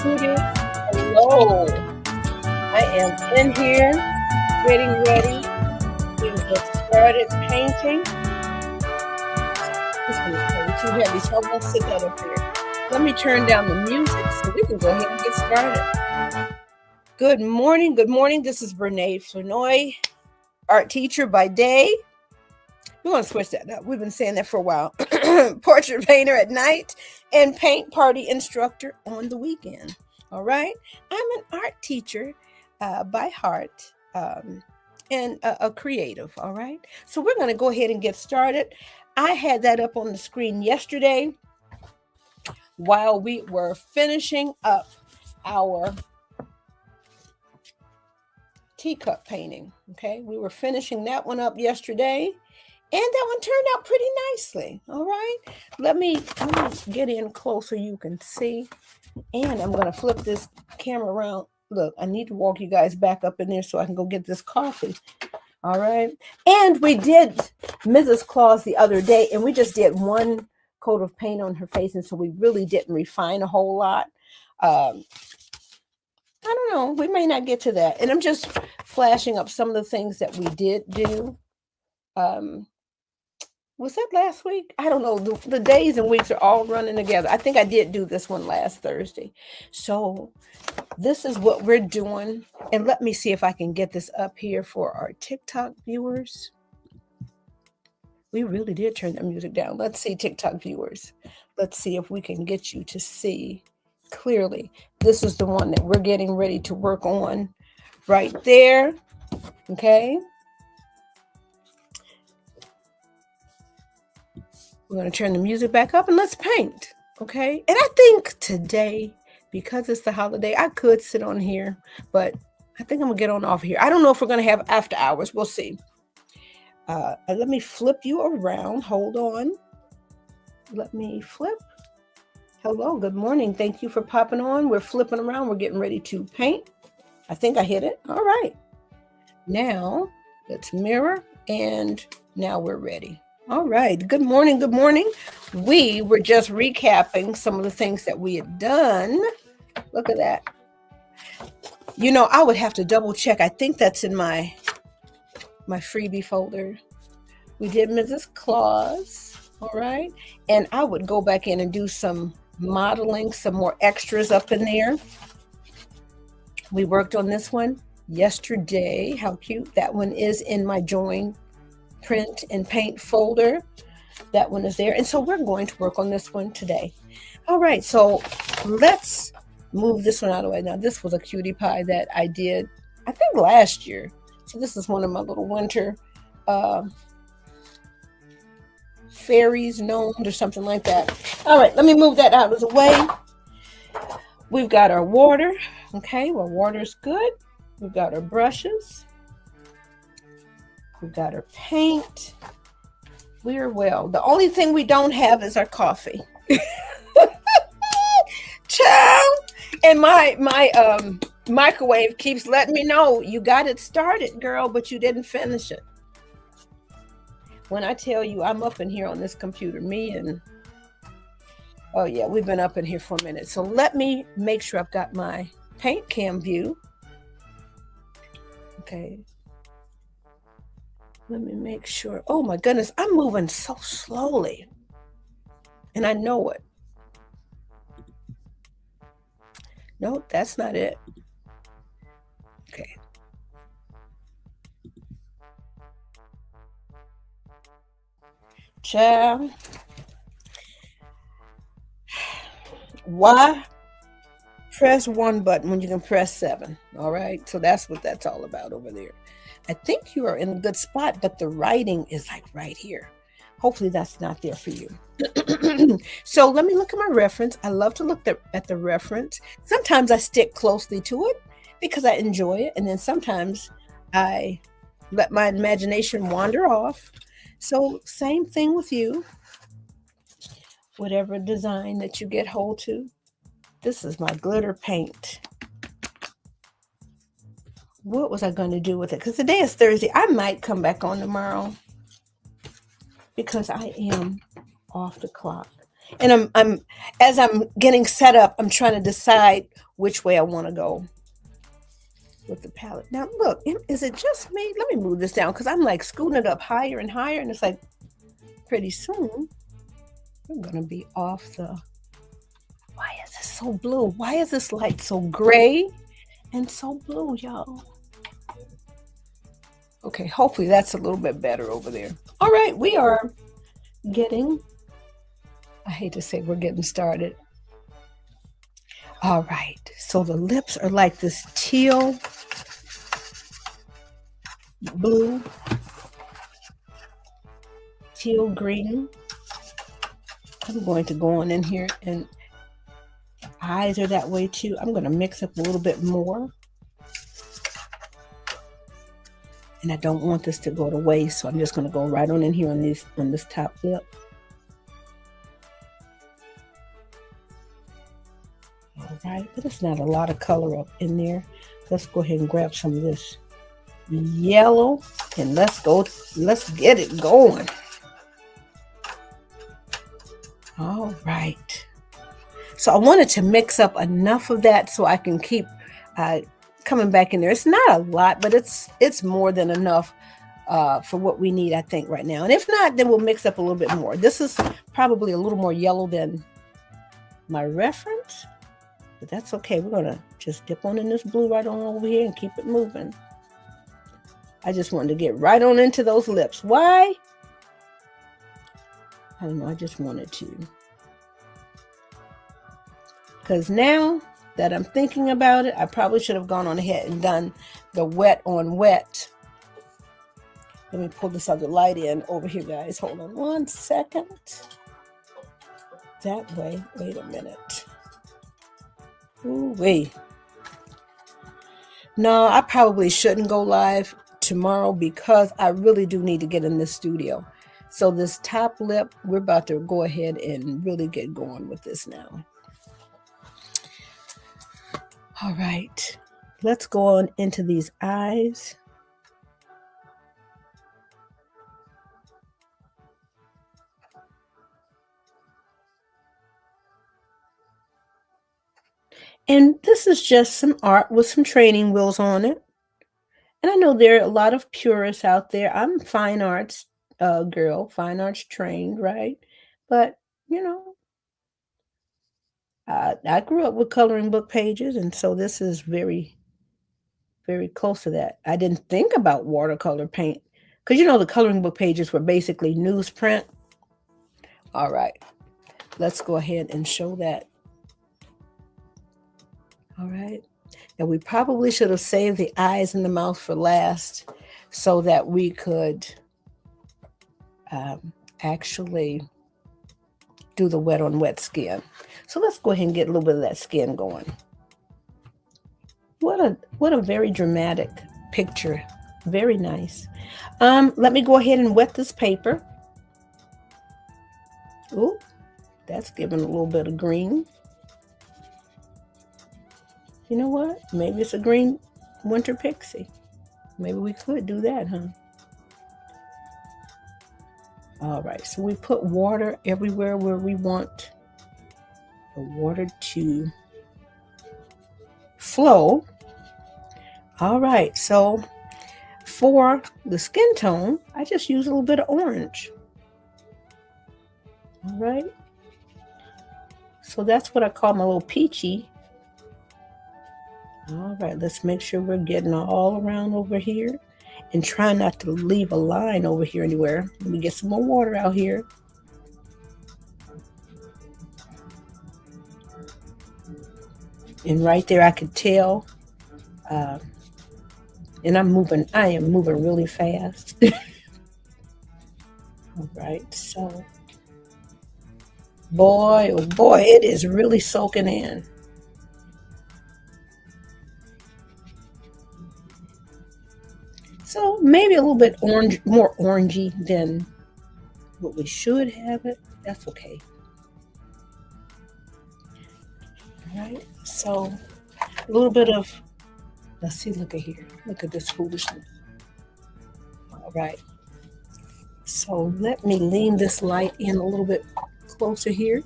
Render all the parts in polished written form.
Tutor. Hello. I am in here, getting ready to get started painting. This one is probably too heavy, so I'm going to sit that up here. Let me turn down the music so we can go ahead and get started. Good morning. Good morning. This is Brene Flanoy, art teacher by day. We want to switch that up. We've been saying that for a while. Portrait painter at night and paint party instructor on the weekend. All right. I'm an art teacher by heart and a creative. All right. So we're going to go ahead and get started. I had that up on the screen yesterday while we were finishing up our teacup painting. Okay. We were finishing that one up yesterday. And that one turned out pretty nicely. All right. Let me get in close so you can see. And I'm going to flip this camera around. Look, I need to walk you guys back up in there so I can go get this coffee. All right. And we did Mrs. Claus the other day, and we just did one coat of paint on her face. And so we really didn't refine a whole lot. I don't know. We may not get to that. And I'm just flashing up some of the things that we did do. Was that last week? I don't know. The days and weeks are all running together. I think I did do this one last Thursday. So this is what we're doing. And let me see if I can get this up here for our TikTok viewers. We really did turn the music down. Let's see, TikTok viewers. Let's see if we can get you to see clearly. This is the one that we're getting ready to work on right there. Okay. We're going to turn the music back up and let's paint, okay? And I think today, because it's the holiday, I could sit on here, but I think I'm going to get on off here. I don't know if we're going to have after hours. We'll see. Let me flip you around. Hold on. Let me flip. Hello, good morning. Thank you for popping on. We're flipping around. We're getting ready to paint. I think I hit it. All right. Now, let's mirror, and now we're ready. All right. Good morning. Good morning. We were just recapping some of the things that we had done. Look at that. You know, I would have to double check. I think that's in my freebie folder. We did Mrs. Claus. All right. And I would go back in and do some modeling, some more extras up in there. We worked on this one yesterday. How cute. That one is in my join print and paint folder. That one is there. And so we're going to work on this one today. All right, so let's move this one out of the way. Now, this was a cutie pie that I did, I think last year. So this is one of my little winter fairies, gnomes, or something like that. All right, let me move that out of the way. We've got our water. Okay, well, water's good. We've got our brushes. We've got our paint. We're well. The only thing we don't have is our coffee. Child. And my microwave keeps letting me know you got it started, girl, but you didn't finish it. When I tell you I'm up in here on this computer, oh yeah, we've been up in here for a minute. So let me make sure I've got my paint cam view. Okay. Let me make sure. Oh my goodness, I'm moving so slowly. And I know it. Nope, that's not it. Okay. Child. Why press one button when you can press 7? All right. So that's what that's all about over there. I think you are in a good spot, but the writing is like right here. Hopefully that's not there for you. So let me look at my reference. I love to look at the reference. Sometimes I stick closely to it because I enjoy it. And then sometimes I let my imagination wander off. So same thing with you. Whatever design that you get hold to. This is my glitter paint. What was I going to do with it? Because today is Thursday. I might come back on tomorrow because I am off the clock. And as I'm getting set up, I'm trying to decide which way I want to go with the palette. Now, look, is it just me? Let me move this down because I'm like scooting it up higher and higher, and it's like pretty soon we're gonna be off the. Why is this so blue? Why is this light so gray and so blue, y'all? Okay, hopefully that's a little bit better over there. All right, we are getting, I hate to say we're getting started. All right, so the lips are like this teal blue, teal green. I'm going to go on in here, and eyes are that way too. I'm going to mix up a little bit more. And I don't want this to go to waste, so I'm just going to go right on in here on this top lip. All right, but it's not a lot of color up in there. Let's go ahead and grab some of this yellow, and let's get it going. All right. So I wanted to mix up enough of that so I can keep coming back in there. It's not a lot, but it's more than enough for what we need, I think, right now. And if not, then we'll mix up a little bit more. This is probably a little more yellow than my reference, but that's okay. We're going to just dip on in this blue right on over here and keep it moving. I just wanted to get right on into those lips. Why? I don't know. I just wanted to. Because now that I'm thinking about it, I probably should have gone on ahead and done the wet on wet. Let me pull this other light in over here, guys. Hold on 1 second. That way. Wait a minute. Ooh, wait. No, I probably shouldn't go live tomorrow because I really do need to get in this studio. So this top lip, we're about to go ahead and really get going with this now. All right, let's go on into these eyes. And this is just some art with some training wheels on it. And I know there are a lot of purists out there. I'm fine arts girl, fine arts trained, right? But, you know, I grew up with coloring book pages, and so this is very, very close to that. I didn't think about watercolor paint because, you know, the coloring book pages were basically newsprint. All right, let's go ahead and show that. All right. Now we probably should have saved the eyes and the mouth for last so that we could actually do the wet on wet skin. So let's go ahead and get a little bit of that skin going. What a very dramatic picture. Very nice. Let me go ahead and wet this paper. Ooh, that's giving a little bit of green. You know what? Maybe it's a green winter pixie. Maybe we could do that, huh? All right, so we put water everywhere where we want the water to flow. All right, so for the skin tone, I just use a little bit of orange. All right, so that's what I call my little peachy. All right, let's make sure we're getting all around over here and try not to leave a line over here anywhere. Let me get some more water out here. And right there I could tell, and I am moving really fast. All right, so boy, oh boy, it is really soaking in. So maybe a little bit orange, more orangey than what we should have it. That's okay. All right, so a little bit of, let's see, look at here. Look at this foolishness. All right, so let me lean this light in a little bit closer here.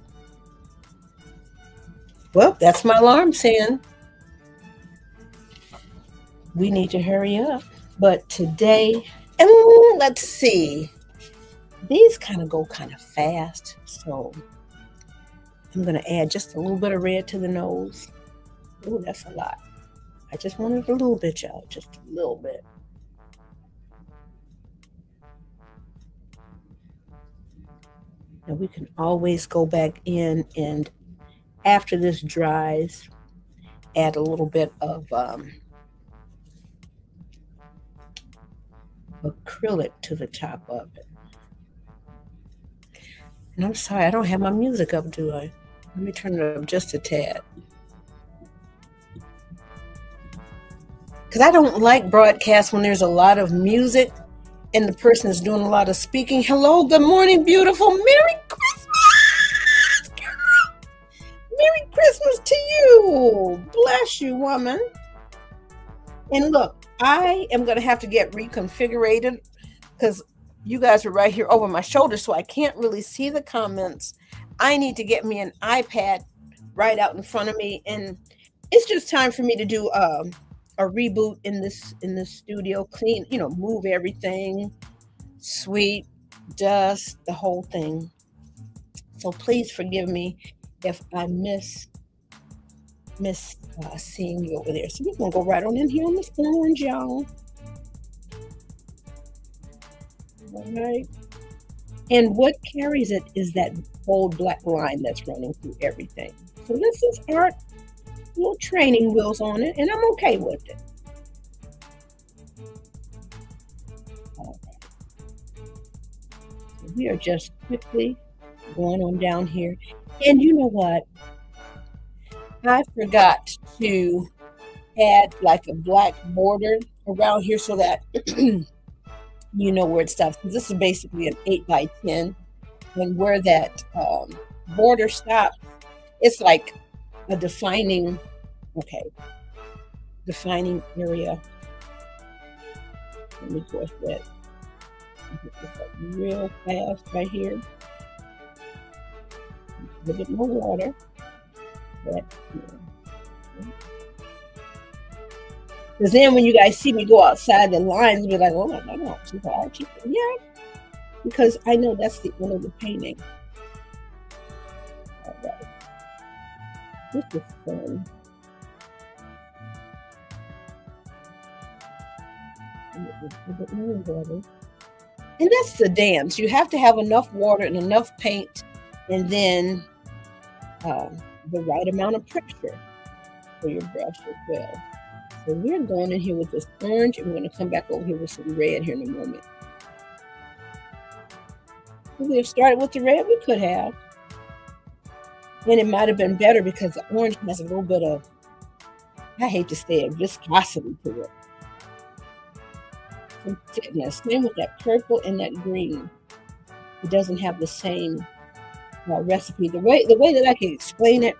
Well, that's my alarm saying we need to hurry up. But today, and let's see, these kind of go kind of fast. So I'm going to add just a little bit of red to the nose. Oh, that's a lot. I just wanted a little bit, y'all, just a little bit. And we can always go back in, and after this dries, add a little bit of acrylic to the top of it. And I'm sorry, I don't have my music up, do I? Let me turn it up just a tad. Because I don't like broadcasts when there's a lot of music and the person is doing a lot of speaking. Hello, good morning, beautiful. Merry Christmas, girl. Merry Christmas to you. Bless you, woman. And look, I am going to have to get reconfigured because you guys are right here over my shoulder, so I can't really see the comments. I need to get me an iPad right out in front of me, and it's just time for me to do a reboot in this studio, clean, move everything, sweep, dust, the whole thing. So please forgive me if I miss seeing you over there. So we're gonna go right on in here on this orange, y'all. All right. And what carries it is that bold black line that's running through everything. So this is art, little training wheels on it, and I'm okay with it. All right. So we are just quickly going on down here. And you know what? I forgot to add like a black border around here so that you know where it stops. Because this is basically an 8x10. And where that border stops, it's like a defining area. Let me go ahead and get this up real fast right here. A little bit more water. Because then when you guys see me go outside, the lines be like, oh, I know, she's hard. Yeah, because I know that's the end of the painting. All right. This is fun. And that's the dance. You have to have enough water and enough paint, and then the right amount of pressure for your brush as well. So we're going in here with this orange, and we're going to come back over here with some red here in a moment. If we have started with the red, we could have. And it might have been better because the orange has a little bit of, I hate to say it, viscosity to it. Some thickness. Same with that purple and that green. It doesn't have the same recipe. The way that I can explain it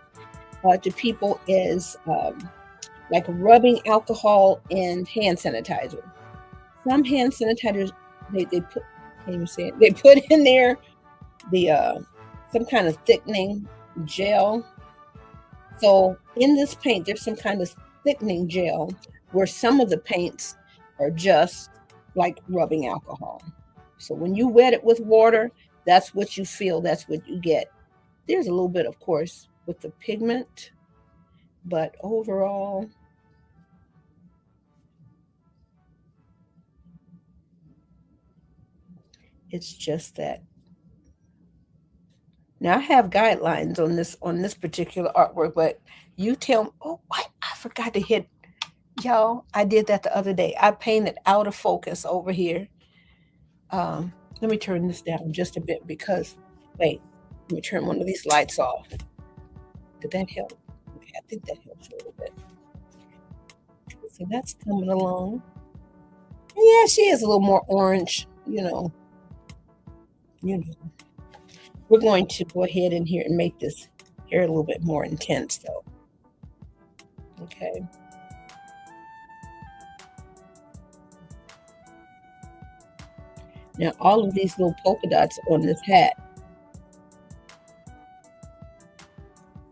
to people is like rubbing alcohol in hand sanitizer. Some hand sanitizers they put, can't even say it, they put in there the some kind of thickening gel. So in this paint, there's some kind of thickening gel where some of the paints are just like rubbing alcohol. So when you wet it with water, that's what you feel, that's what you get. There's a little bit, of course, with the pigment, but overall, it's just that. Now I have guidelines on this particular artwork, but you tell me, oh, I forgot to hit, y'all, I did that the other day. I painted out of focus over here. Let me turn this down just a bit because, wait, let me turn one of these lights off. Did that help? Okay, I think that helps a little bit. So that's coming along. Yeah, she is a little more orange, you know. We're going to go ahead in here and make this hair a little bit more intense though. Okay. Now all of these little polka dots on this hat.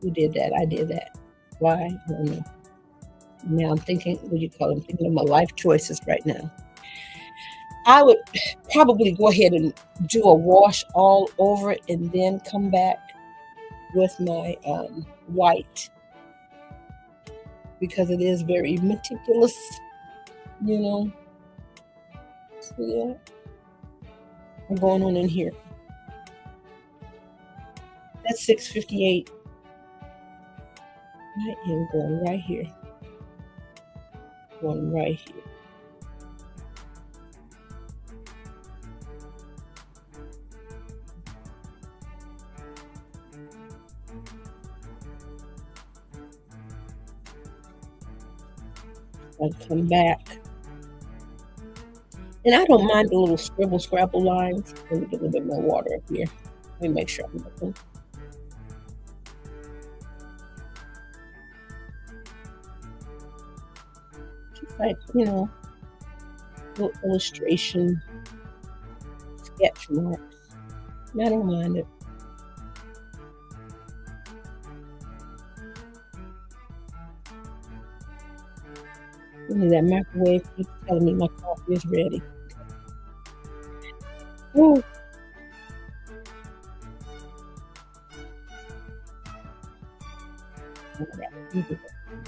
Who did that? I did that. Why? I don't know. Now I'm thinking, what do you call it? I'm thinking of my life choices right now. I would probably go ahead and do a wash all over it and then come back with my white, because it is very meticulous, you know. So yeah, I'm going on in here. That's 6:58. I am going right here. Going right here. I'll come back. And I don't mind the little scribble scrabble lines. Let me get a little bit more water up here. Let me make sure I'm looking. Just like, you know, little illustration, sketch marks. I don't mind it. That microwave keeps telling me my coffee is ready. Ooh.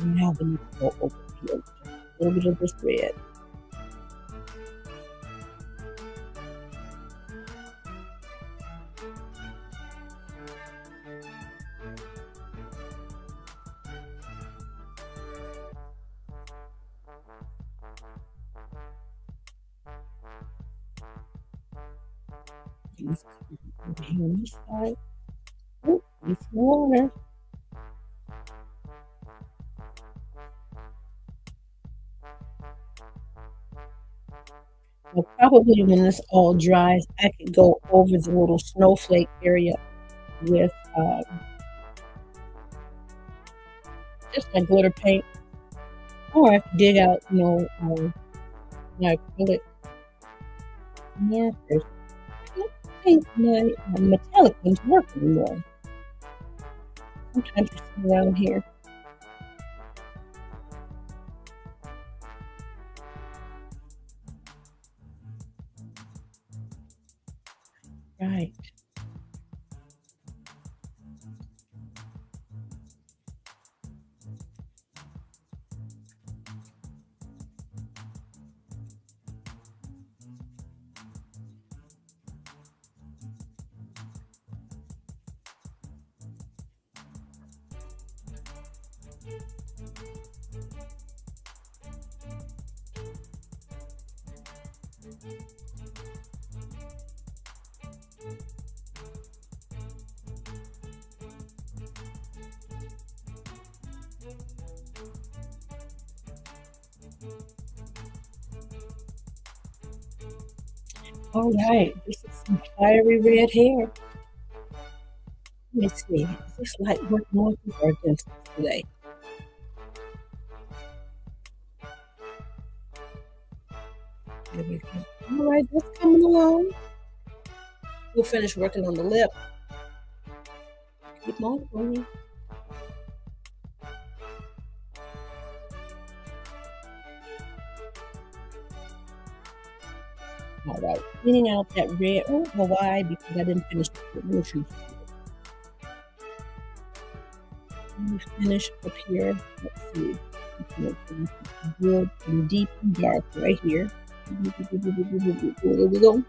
Now we need to go over here. A little bit of this red. Over here on this side. Oh, it's water. Well, probably when this all dries, I could go over the little snowflake area with just my glitter paint, or I could dig out, you know, my acrylic markers. I don't think my metallic ones work anymore. Sometimes you see around here. Right. All right, this is some fiery red hair. Let me see. Is this light working with us or against us today? There we go. All right, that's coming along. We'll finish working on the lip. Keep on going. All right, cleaning out that red. Oh, well, why? Because I didn't finish the motion. Let me finish up here. Let's see. Good and deep and dark right here. There we go.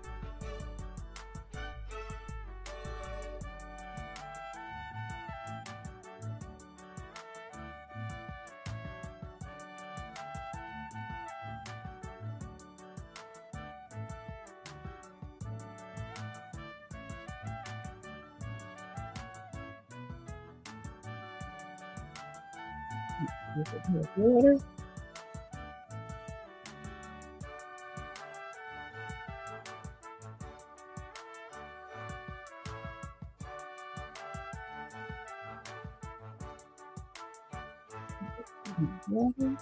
A bit more water. Water.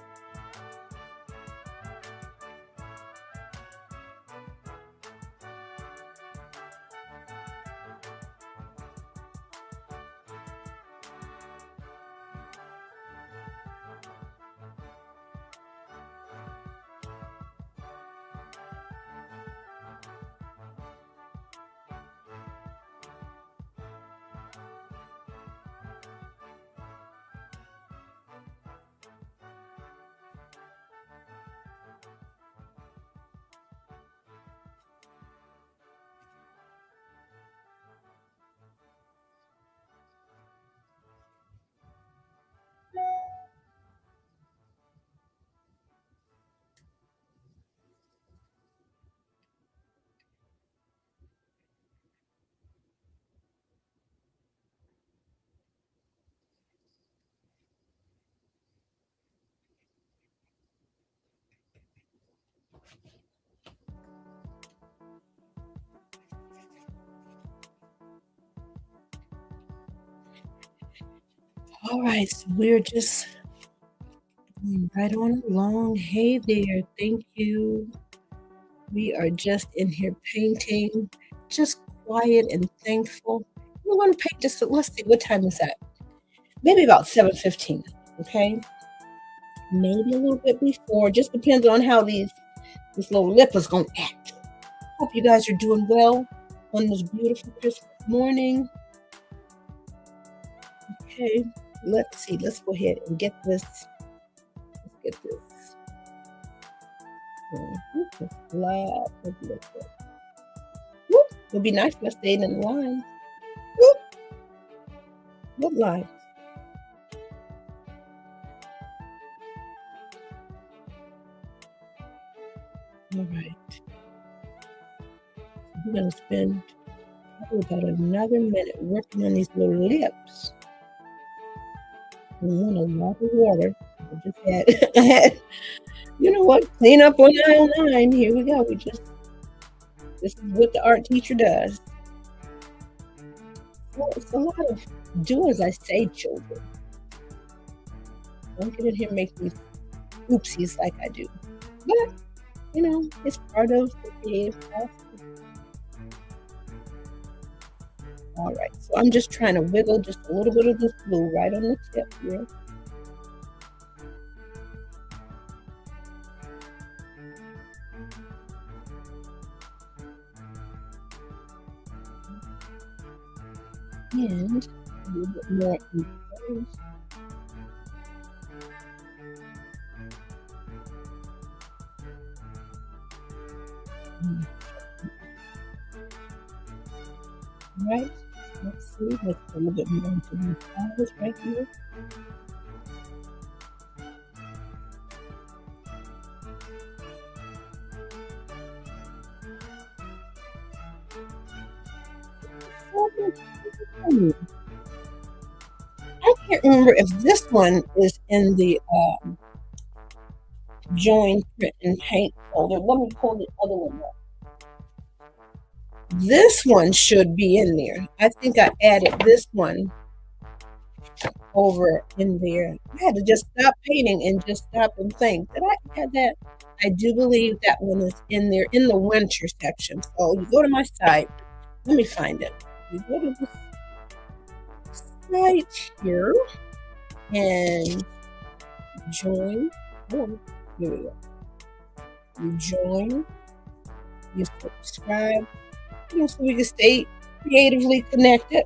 All right, so we're just going right on along. Hey there, thank you. We are just in here painting, just quiet and thankful. We want to paint just, let's see, what time is that? Maybe about 7:15, okay? Maybe a little bit before, just depends on how this little lip is going to act. Hope you guys are doing well on this beautiful Christmas morning. Okay, let's see. Let's go ahead and get this. Let's get this. Just lot of liquid. Whoop. It'd be nice if I stayed in the line. Whoop. What line? All right. We're going to spend probably about another minute working on these little lips. I want a lot of water. I just had, you know what? Clean up on aisle 9. Here we go. This is what the art teacher does. Well, it's a lot of do as I say, children. Don't get in here and make me oopsies like I do. But, you know, it's part of the creative process. All right, so I'm just trying to wiggle just a little bit of this glue right on the tip here. And a little bit more in the right. Let's see. Let's put a little bit more into these flowers right here. I can't remember if this one is in the join, print, and paint folder. Let me pull the other one up. This one should be in there. I think I added this one over in there. I had to just stop painting and just stop and think. Did I add that? I do believe that one is in there in the winter section. So you go to my site. Let me find it. You go to the site here and join. Oh, here we go. You join. You subscribe. You know, so we can stay creatively connected.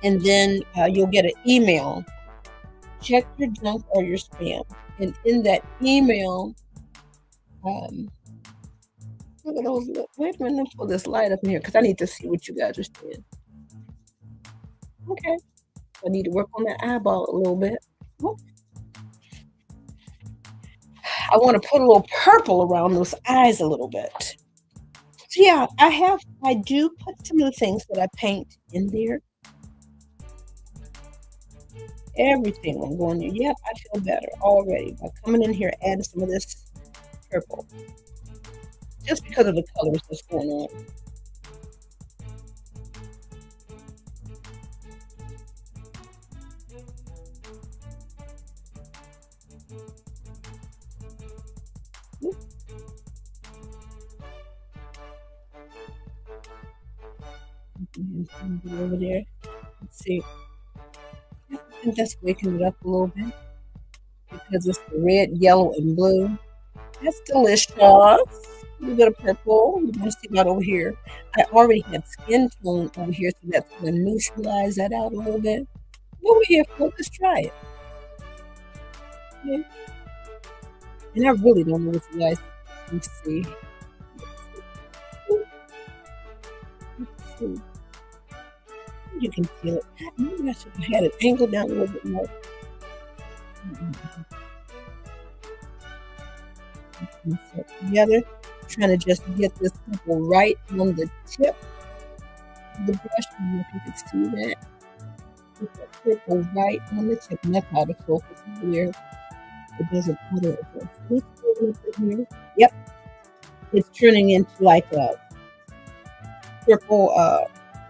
And then you'll get an email. Check your junk or your spam. And in that email, look at those. Wait a minute, let me pull this light up in here because I need to see what you guys are seeing. Okay. I need to work on that eyeball a little bit. Whoop. I want to put a little purple around those eyes a little bit. So yeah, I do put some of the things that I paint in there. Everything I'm going there. Yep, I feel better already by coming in here adding some of this purple. Just because of the colors that's going on. Over there. Let's see. I think that's waking it up a little bit because it's the red, yellow, and blue. That's delicious. A little bit of purple. You're going to see that over here. I already had skin tone over here, so that's going to neutralize that out a little bit. Over here, folks, let's try it. Okay. And I really don't know what you guys can see. Let's see. You can feel it. Maybe I should have had it angled down a little bit more. Set together, trying to just get this purple right on the tip of the brush. I don't know if you can see that. Get that purple right on the tip, and that's how to focus here. It doesn't auto adjust. Let's go with it here. Yep, it's turning into like a purple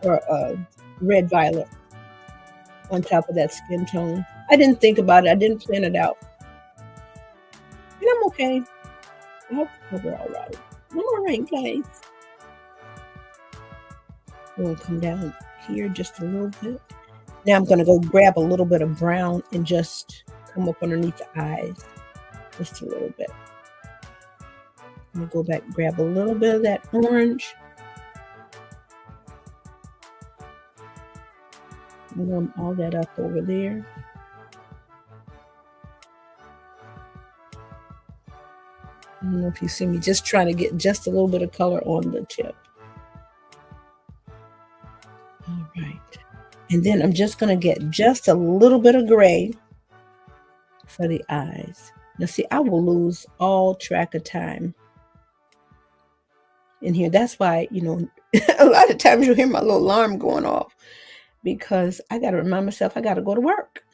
or a red violet on top of that skin tone. I didn't think about it. I didn't plan it out. And I'm okay. I hope we're all right. I'm all right, guys. I'm going to come down here just a little bit. Now I'm going to go grab a little bit of brown and just come up underneath the eyes. Just a little bit. I'm going to go back, grab a little bit of that orange. Warm all that up over there. I don't know if you see me just trying to get just a little bit of color on the tip. All right. And then I'm just going to get just a little bit of gray for the eyes. Now see, I will lose all track of time in here. That's why, you know, a lot of times you'll hear my little alarm going off because I got to remind myself I got to go to work.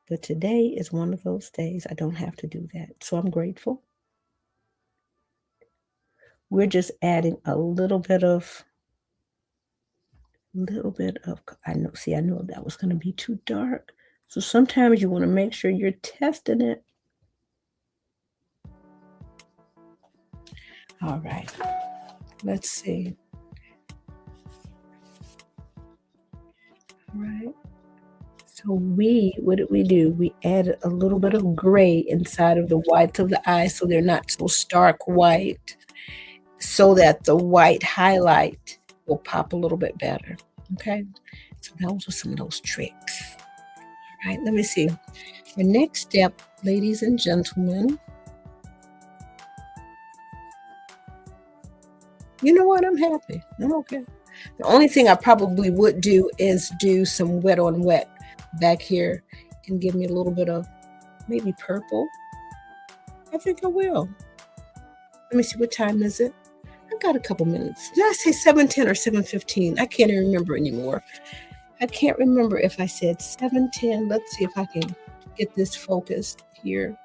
But today is one of those days I don't have to do that. So I'm grateful. We're just adding a little bit of, I know that was going to be too dark. So sometimes you want to make sure you're testing it. All right, let's see. All right. So what did we do? We added a little bit of gray inside of the whites of the eyes so they're not so stark white, so that the white highlight will pop a little bit better. Okay, so those are some of those tricks. All right, let me see. The next step, ladies and gentlemen. You know what? I'm happy. I'm okay. The only thing I probably would do is do some wet on wet back here and give me a little bit of maybe purple. I think I will. Let me see, what time is it? I've got a couple minutes. Did I say 7:10 or 7:15? I can't even remember anymore. I can't remember if I said 7:10. Let's see if I can get this focused here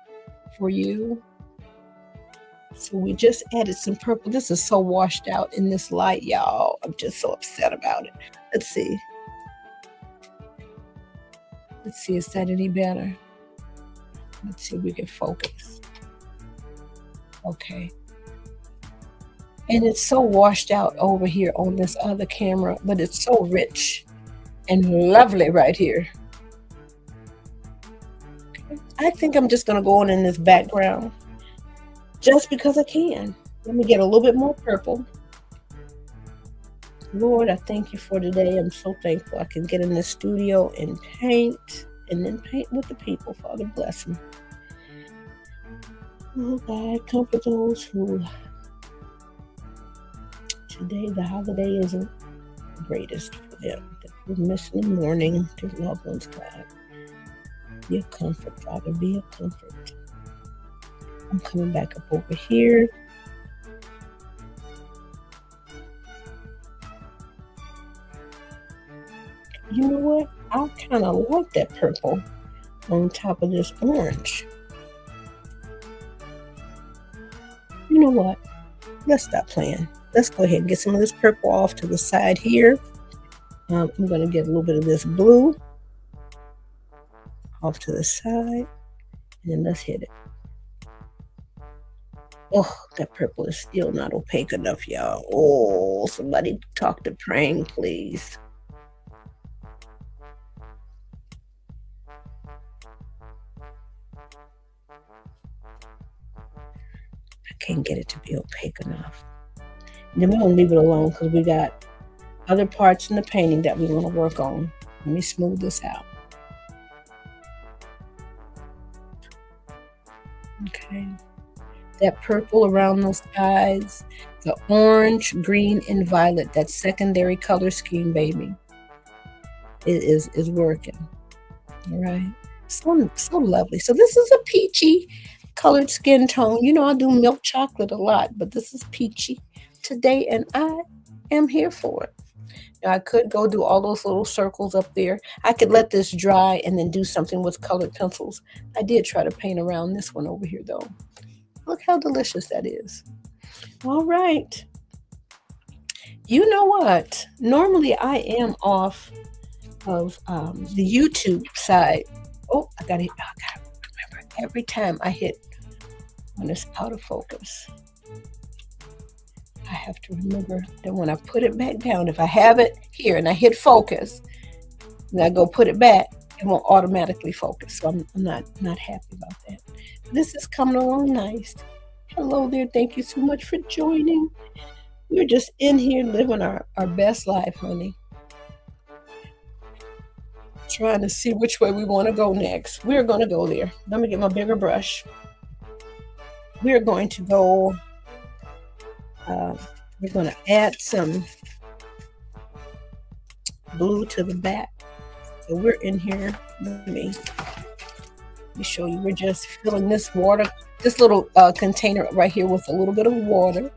for you. So we just added some purple. This is so washed out in this light, y'all. I'm just so upset about it. Let's see. Let's see, is that any better? Let's see if we can focus. Okay. And it's so washed out over here on this other camera, but it's so rich and lovely right here. Okay. I think I'm just going to go on in this background. Just because I can. Let me get a little bit more purple. Lord, I thank you for today. I'm so thankful I can get in the studio and paint, and then paint with the people. Father, bless them. Oh, God, comfort those who today the holiday isn't the greatest for them. They're missing the morning, their loved ones, God. Be a comfort, Father. Be a comfort. I'm coming back up over here. You know what? I kind of like that purple on top of this orange. You know what? Let's stop playing. Let's go ahead and get some of this purple off to the side here. I'm going to get a little bit of this blue off to the side. And then let's hit it. Oh, that purple is still not opaque enough, y'all. Oh, somebody talk to Praying, please. I can't get it to be opaque enough. And then we're going to leave it alone because we got other parts in the painting that we want to work on. Let me smooth this out. Okay. That purple around those eyes, the orange, green, and violet, that secondary color scheme, baby, it is working. All right. So lovely. So this is a peachy colored skin tone. You know, I do milk chocolate a lot, but this is peachy today, and I am here for it. Now, I could go do all those little circles up there. I could let this dry and then do something with colored pencils. I did try to paint around this one over here, though. Look how delicious that is. All right. You know what? Normally I am off of the YouTube side. Oh, I gotta remember every time I hit when it's out of focus. I have to remember that when I put it back down, if I have it here and I hit focus, and I go put it back, it won't automatically focus. So I'm not happy about that. This is coming along nice. Hello there. Thank you so much for joining. We're just in here living our best life, honey. Trying to see which way we want to go next. We're going to go there. Let me get my bigger brush. We're going to go, we're going to add some blue to the back. So we're in here. Let me show you. We're just filling this water, this little container right here with a little bit of water.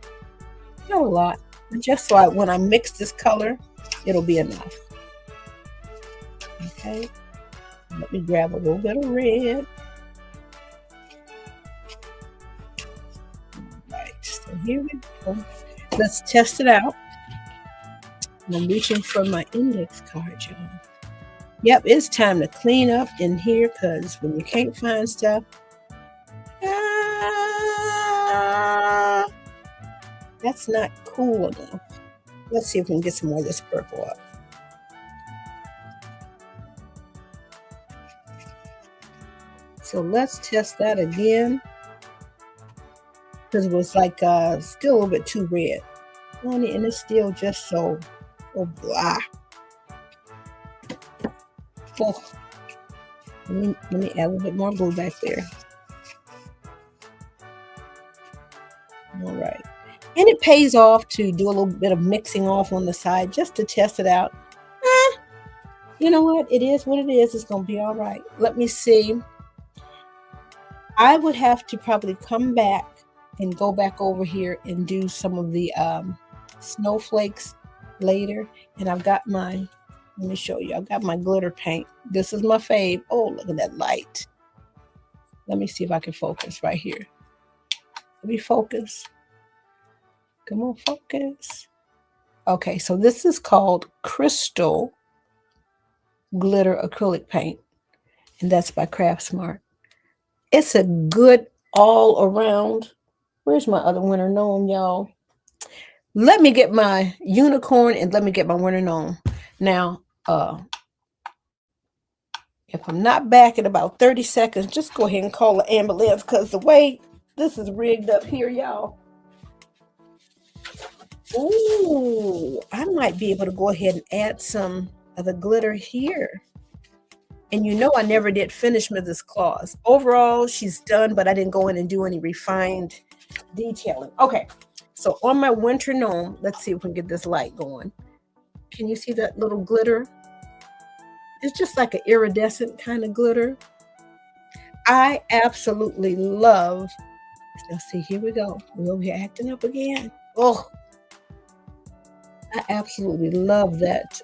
Not a lot, but just so when I mix this color, it'll be enough. Okay. Let me grab a little bit of red. All right. So here we go. Let's test it out. I'm reaching for my index card, y'all. Yep, it's time to clean up in here because when you can't find stuff, that's not cool enough. Let's see if we can get some more of this purple up. So let's test that again because it was like still a little bit too red. Honey, and it's still just so blah. Oh, let me add a little bit more glue back there. All right. And it pays off to do a little bit of mixing off on the side just to test it out. You know what? It is what it is. It's going to be all right. Let me see. I would have to probably come back and go back over here and do some of the snowflakes later. And I've got my, let me show you. I've got my glitter paint. This is my fave. Oh, look at that light. Let me see if I can focus right here. Let me focus. Come on, focus. Okay, so this is called Crystal Glitter Acrylic Paint. And that's by Craft Smart. It's a good all around. Where's my other winter gnome, y'all? Let me get my unicorn and let me get my winter gnome. Now, if I'm not back in about 30 seconds, just go ahead and call the ambulance because the way this is rigged up here, y'all. Ooh, I might be able to go ahead and add some of the glitter here. And you know I never did finish Mrs. Claus. Overall, she's done, but I didn't go in and do any refined detailing. Okay, so on my winter gnome, let's see if we can get this light going. Can you see that little glitter? It's just like an iridescent kind of glitter. I absolutely love, let's see, here we go. We'll be acting up again. Oh, I absolutely love that.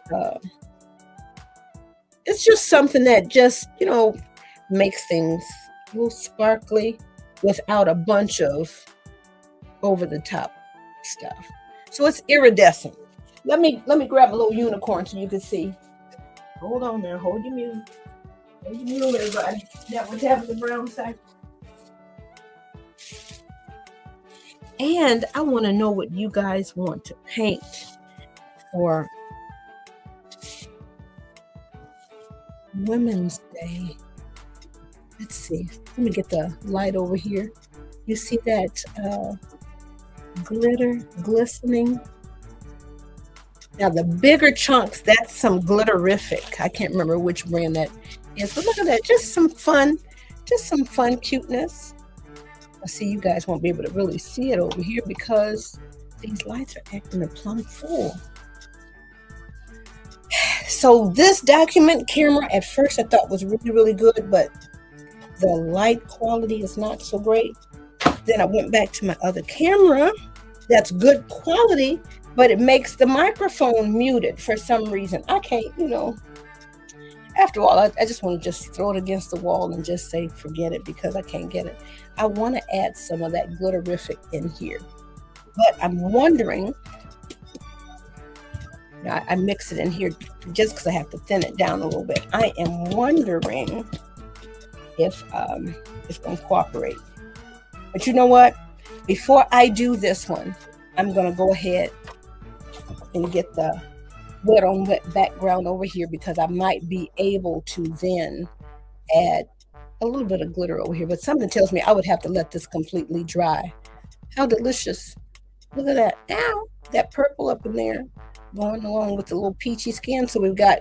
It's just something that just, you know, makes things a little sparkly without a bunch of over-the-top stuff. So it's iridescent. Let me grab a little unicorn so you can see. Hold on there. Hold your mute. Hold your mute, everybody. That was having the brown side. And I want to know what you guys want to paint for Women's Day. Let's see. Let me get the light over here. You see that glitter glistening? Now the bigger chunks, that's some glitterific. I can't remember which brand that is, but look at that. Just some fun cuteness. I see you guys won't be able to really see it over here because these lights are acting a plumb full. So this document camera at first I thought was really, really good, but the light quality is not so great. Then I went back to my other camera. That's good quality, but it makes the microphone muted for some reason. I can't, you know. After all, I just want to just throw it against the wall and just say forget it because I can't get it. I want to add some of that glitterific in here. But I'm wondering Now, I mix it in here just because I have to thin it down a little bit. I am wondering if it's going to cooperate. But you know what? Before I do this one, I'm going to go ahead and get the wet on wet background over here, because I might be able to then add a little bit of glitter over here. But something tells me I would have to let this completely dry. How delicious. Look at that. Ow, that purple up in there going along with the little peachy skin. So we've got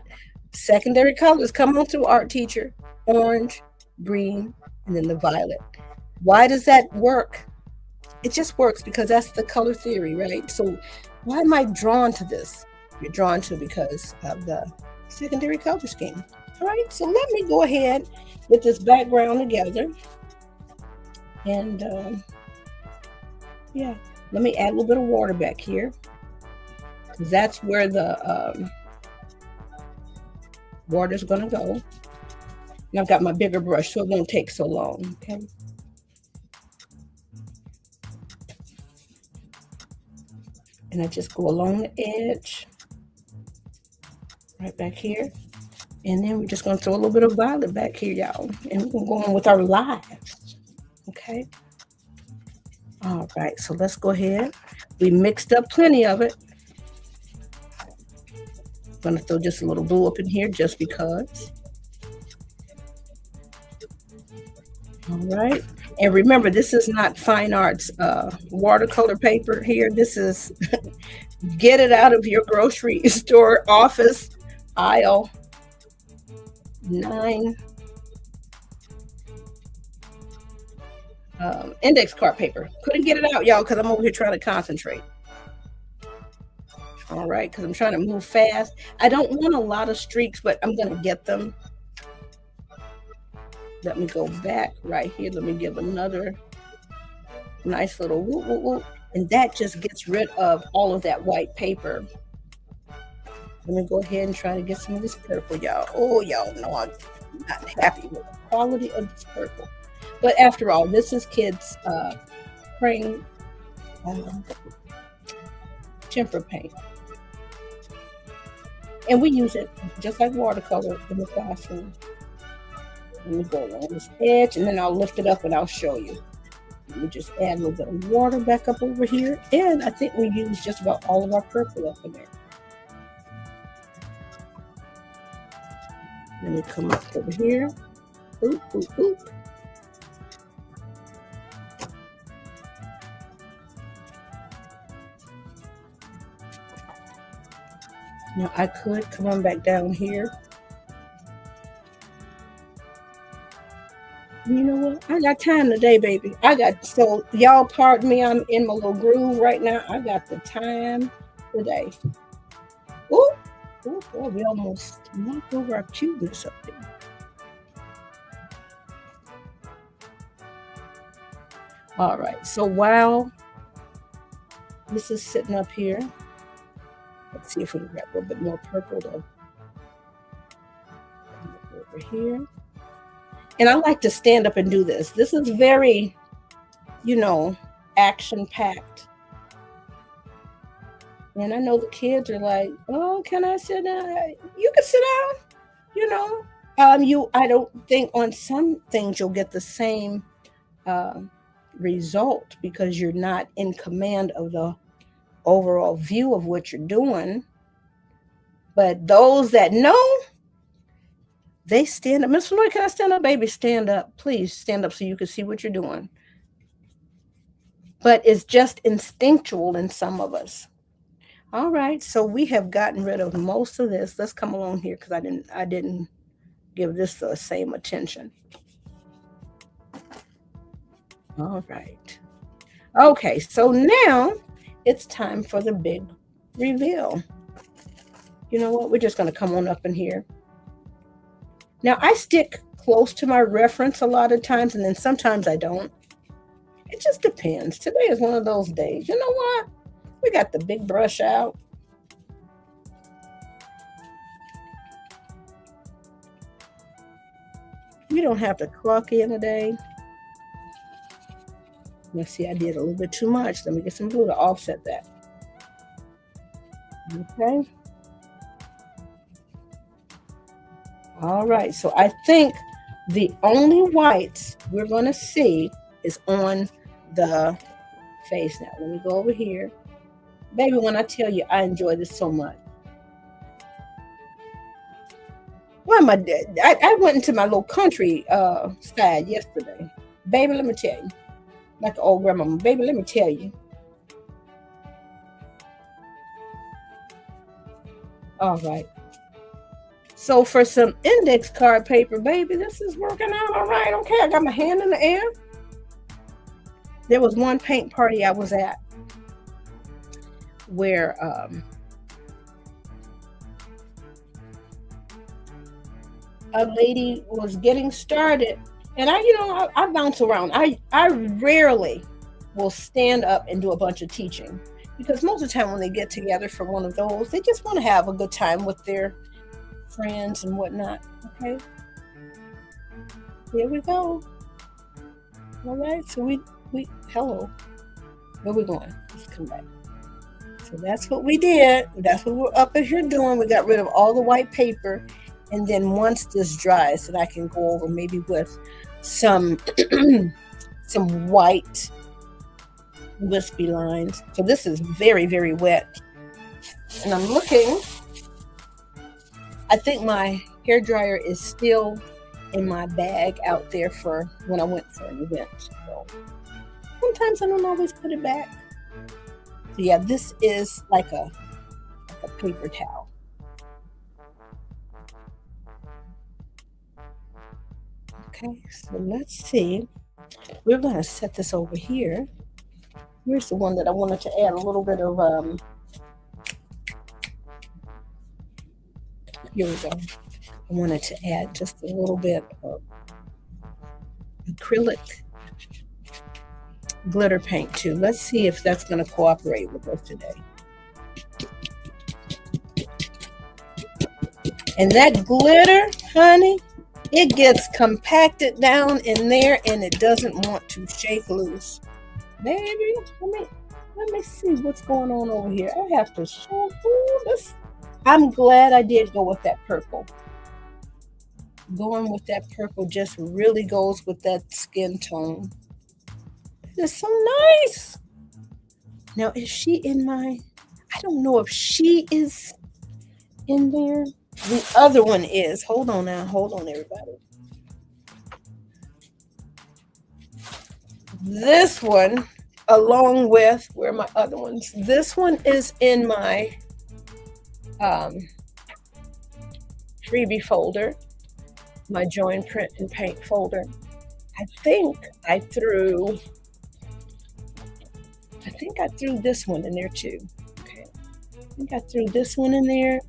secondary colors. Come on through, art teacher. Orange, green, and then the violet. Why does that work? It just works because that's the color theory, right? So why am I drawn to this? You're drawn to because of the secondary color scheme. All right, so let me go ahead with this background together. And yeah, let me add a little bit of water back here, because that's where the water's gonna go. And I've got my bigger brush, so it won't take so long, okay? And I just go along the edge, right back here. And then we're just gonna throw a little bit of violet back here, y'all. And we're gonna go on with our lives, okay? All right, so let's go ahead. We mixed up plenty of it. I'm gonna throw just a little blue up in here just because. All right, and remember, this is not fine arts watercolor paper here. This is get it out of your grocery store office aisle 9 index card paper. Couldn't get it out, y'all, because I'm over here trying to concentrate. All right, because I'm trying to move fast. I don't want a lot of streaks, but I'm going to get them. Let me go back right here. Let me give another nice little whoop, whoop, whoop. And that just gets rid of all of that white paper. Let me go ahead and try to get some of this purple, y'all. Oh, y'all know I'm not happy with the quality of this purple. But after all, this is kids' spring temper paint. And we use it just like watercolor in the classroom. Let me go along this edge, and then I'll lift it up and I'll show you. Let me just add a little bit of water back up over here. And I think we use just about all of our purple up in there. Let me come up over here. Oop, oop, oop. Now I could come on back down here. You know what? I got time today, baby. So y'all pardon me, I'm in my little groove right now. I got the time today. Ooh, ooh, boy, we almost knocked over our cuteness up there. All right, so while this is sitting up here, let's see if we can get a little bit more purple to come over here. And I like to stand up and do this. This is very, action-packed. And I know the kids are like, oh, can I sit down? You can sit down, I don't think on some things you'll get the same result because you're not in command of the overall view of what you're doing. But those that know, they stand up. Miss Floyd, can I stand up? Baby, stand up. Please stand up so you can see what you're doing. But it's just instinctual in some of us. All right, so we have gotten rid of most of this. Let's come along here because I didn't give this the same attention. All right. Okay, so now it's time for the big reveal. You know what? We're just going to come on up in here. Now, I stick close to my reference a lot of times, and then sometimes I don't. It just depends. Today is one of those days. You know what? We got the big brush out. We don't have to clock in today. Let's see, I did a little bit too much. Let me get some glue to offset that. Okay. All right, so I think the only whites we're going to see is on the face. Now, let me go over here. Baby, when I tell you I enjoy this so much. Why am I dead? I went into my little country side yesterday. Baby, let me tell you. Like the old grandmama. Baby, let me tell you. All right. So for some index card paper, baby, this is working out all right. Okay, I got my hand in the air. There was one paint party I was at where a lady was getting started, and I bounce around. I rarely will stand up and do a bunch of teaching, because most of the time when they get together for one of those, they just want to have a good time with their friends and whatnot. Okay, here we go. All right, so we hello, where we going? Let's come back. So that's what we did. That's what we're up in here doing. We got rid of all the white paper, and then once this dries, then I can go over maybe with some some white wispy lines. So this is very, very wet, and I'm looking. I think my hair dryer is still in my bag out there for when I went for an event. So sometimes I don't always put it back. So yeah, this is like a paper towel. Okay, so let's see. We're going to set this over here. Here's the one that I wanted to add a little bit of, here we go. I wanted to add just a little bit of acrylic glitter paint too. Let's see if that's going to cooperate with us today. And that glitter, honey, it gets compacted down in there and it doesn't want to shake loose. Baby, let me see what's going on over here. I have to show this. I'm glad I did go with that purple. Going with that purple just really goes with that skin tone. It's so nice. Now, is she in my, I don't know if she is in there. The other one is. Hold on now. Hold on, everybody. This one, along with, where are my other ones? This one is in my freebie folder, my join, print, and paint folder. I think I threw this one in there too. Okay, I think I threw this one in there.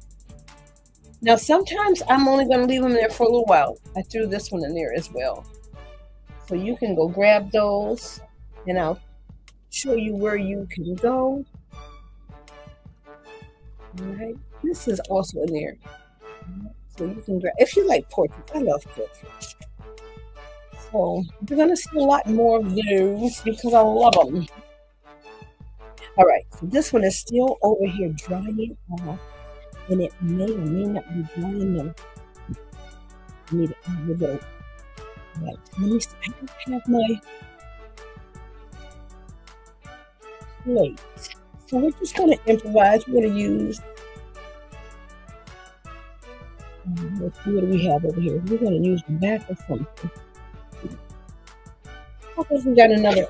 Now, sometimes I'm only going to leave them there for a little while. I threw this one in there as well. So you can go grab those, and I'll show you where you can go. All right, this is also in there. So you can grab, if you like portraits. I love portraits. So you're going to see a lot more of those because I love them. All right, so this one is still over here drying off, and it may or may not be dry enough. I need to add a little bit of white. Let me see. I don't have my plate. So we're just going to improvise. We're going to use, what do we have over here? We're going to use the back of something. Okay, we got another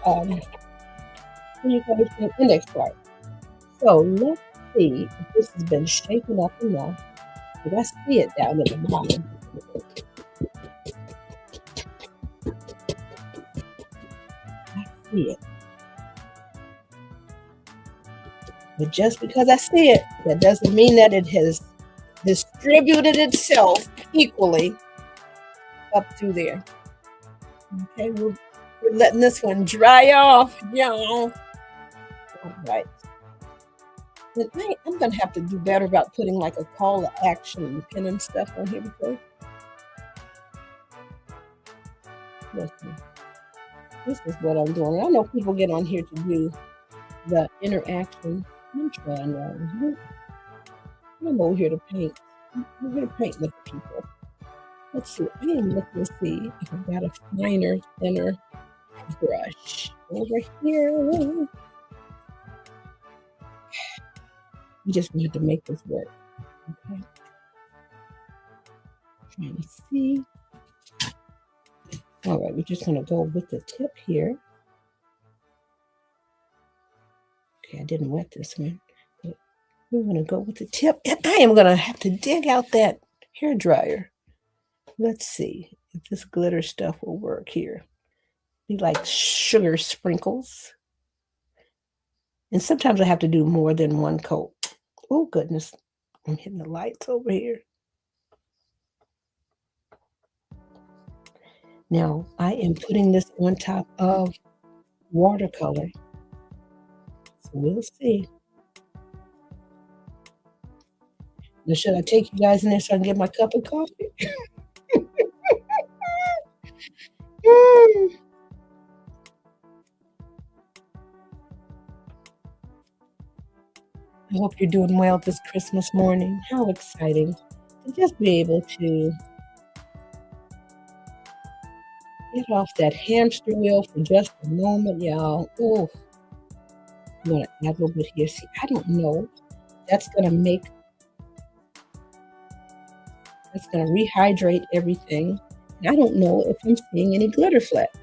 index card. So let's see if this has been shaken up enough. I see it down at the bottom. I see it. But just because I see it, that doesn't mean that it has distributed itself equally up through there. Okay, we're letting this one dry off, y'all. All right. But I'm going to have to do better about putting like a call to action and pin and stuff on here because listen, this is what I'm doing. I know people get on here to do the interaction. I'm trying now. I'm over here to paint. I'm here to paint with people. Let's see. I am looking to see if I've got a finer, thinner brush over here. We just need to make this work. Okay. Trying to see. All right, we're just going to go with the tip here. Okay, I didn't wet this one. But we're going to go with the tip. And I am going to have to dig out that hair dryer. Let's see if this glitter stuff will work here. Be like sugar sprinkles. And sometimes I have to do more than one coat. Oh, goodness. I'm hitting the lights over here. Now, I am putting this on top of watercolor. So we'll see. Now, should I take you guys in there so I can get my cup of coffee? I hope you're doing well this Christmas morning. How exciting to just be able to get off that hamster wheel for just a moment, y'all. Oh, I'm going to add a little bit here. See, I don't know. That's going to rehydrate everything. And I don't know if I'm seeing any glitter flecks.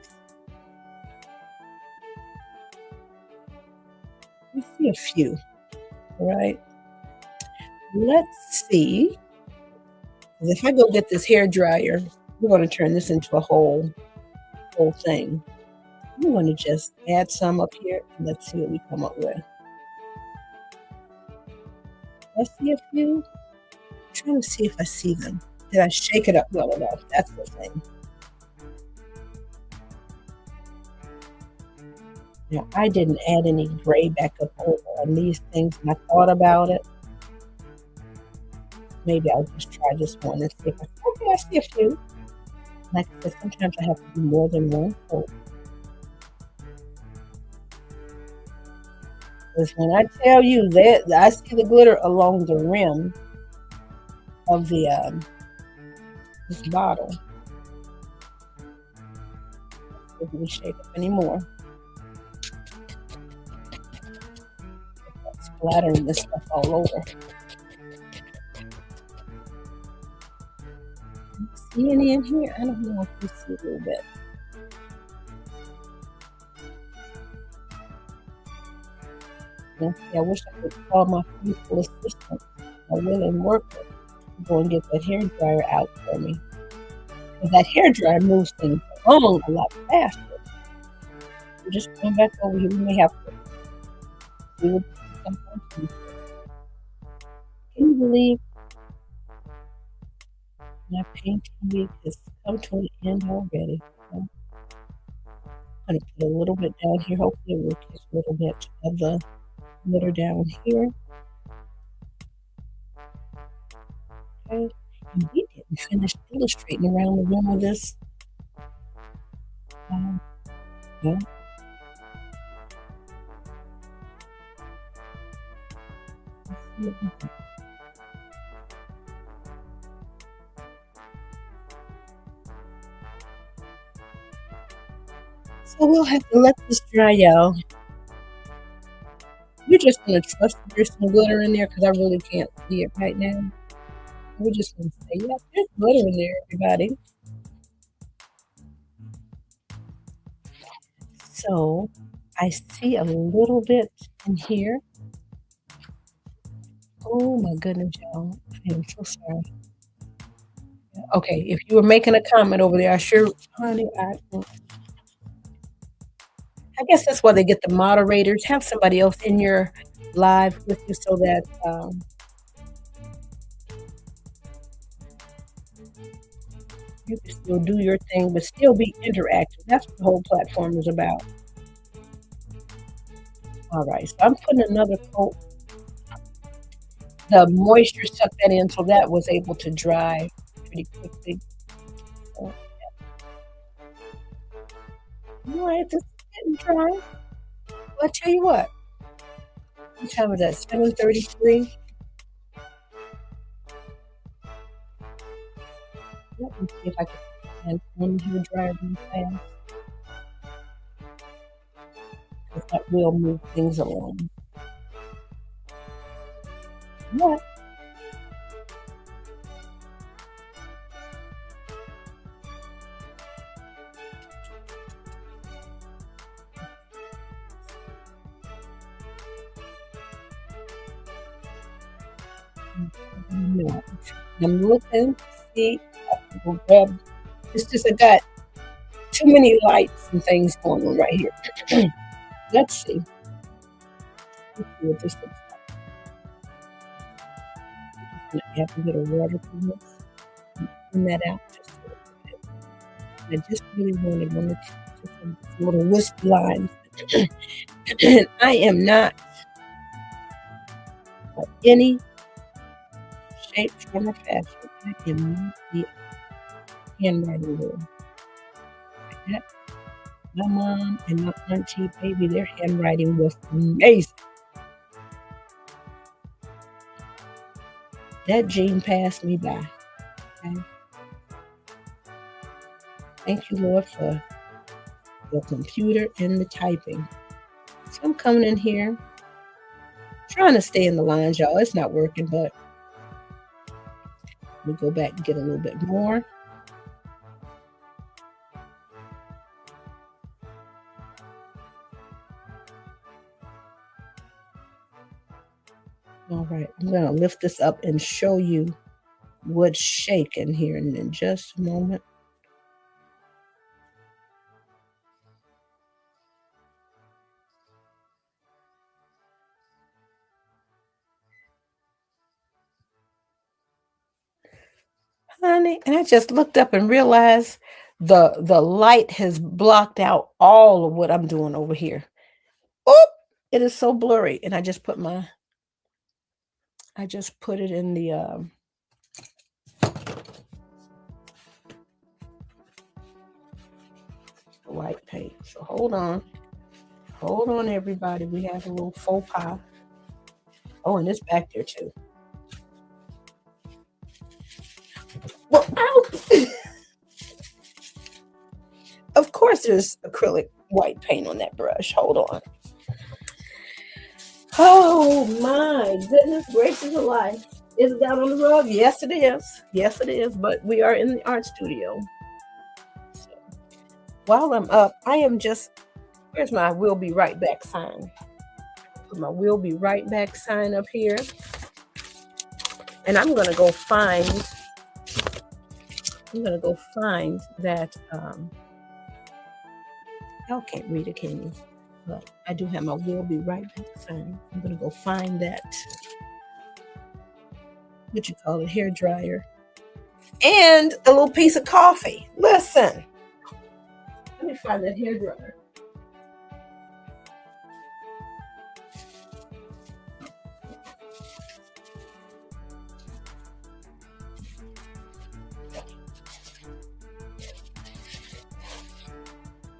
I see a few. All right. Let's see. If I go get this hair dryer, we're going to turn this into a whole thing. I'm going to just add some up here and let's see what we come up with. I see a few. I'm trying to see if I see them. Did I shake it up well enough? That's the thing. Now, I didn't add any gray back up over on these things and I thought about it. Maybe I'll just try this one and see if I see a few. Like I said, sometimes I have to do more than one coat. Because when I tell you that I see the glitter along the rim of the this bottle. Let's see if we can shake up anymore. Splattering this stuff all over. See any in here? I don't know if you see a little bit. I wish I could call my faithful assistant, my willing worker, to go and get that hair dryer out for me. Because that hair dryer moves things along a lot faster. We're just going back over here. We may have to do it sometime. Can you believe my painting week has come to an end already? I'm going to put a little bit down here. Hopefully, we'll catch a little bit of the glitter down here. Okay. And we didn't finish illustrating around the rim of this. Yeah. So we'll have to let this dry out. We're just going to trust that there's some glitter in there because I really can't see it right now. We're just going to say, yeah, there's glitter in there, everybody. So I see a little bit in here. Oh my goodness, y'all. I am so sorry. Okay, if you were making a comment over there, honey, I guess that's why they get the moderators. Have somebody else in your live with you so that you can still do your thing, but still be interactive. That's what the whole platform is about. All right, so I'm putting another coat. The moisture sucked that in, so that was able to dry pretty quickly. So, yeah. All right, this is getting dry. Well, I tell you what time is that? 7:33. Let me see if I can hand one hair dryer real fast, because that will move things along. What? No. I'm looking to see if I can go grab. It's just I got too many lights and things going on right here. Let's see. Let's see what this looks like. I'm just gonna add a little water to this and thin that out just a little bit. I just really wanted one or two, just some little wispy lines. And I am not by any shape, form, or fashion. I am not the handwriting girl. Like that. My mom and my auntie, baby, their handwriting was amazing. That gene passed me by. Okay? Thank you, Lord, for the computer and the typing. So I'm coming in here, trying to stay in the lines, y'all. It's not working, but let me go back and get a little bit more. All right, I'm going to lift this up and show you what's shaking here in just a moment. Honey, and I just looked up and realized the light has blocked out all of what I'm doing over here. Oh, it is so blurry. And I just put it in the white paint. So hold on, everybody. We have a little faux pas. Oh, and it's back there too. Well, of course there's acrylic white paint on that brush. Hold on. Oh my goodness gracious alive. Is it down on the rug? Yes, it is. Yes, it is. But we are in the art studio. So while I'm up, I am just, here's my "will be right back" sign. Put my "will be right back" sign up here. And I'm gonna go find that y'all can't read it, can you? But I do have my "will be right back" sign. I'm gonna go find that, what you call it, hair dryer, and a little piece of coffee. Listen, let me find that hair dryer.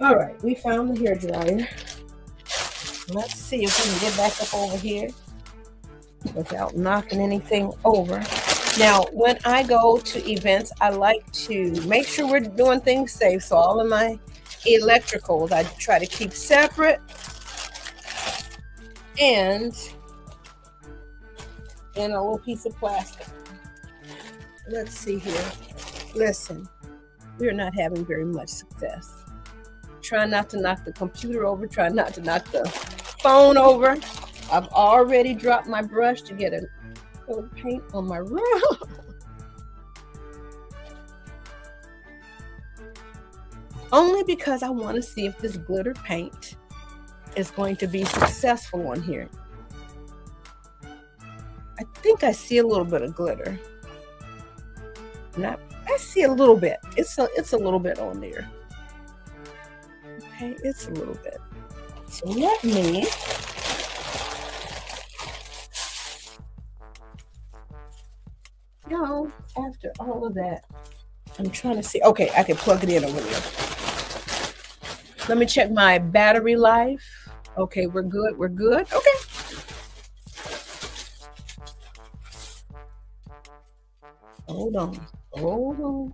All right, we found the hair dryer. Let's see if we can get back up over here without knocking anything over. Now, when I go to events, I like to make sure we're doing things safe. So all of my electricals, I try to keep separate, and a little piece of plastic. Let's see here. Listen, we're not having very much success. Try not to knock the computer over. Try not to knock the phone over. I've already dropped my brush to get a acrylic paint on my rug. Only because I want to see if this glitter paint is going to be successful on here. I think I see a little bit of glitter. I see a little bit. It's a little bit on there. Okay, it's a little bit. So let me after all of that, I'm trying to see. Okay, I can plug it in over there. Let me check my battery life. Okay, we're good. We're good. Okay. Hold on. Oh,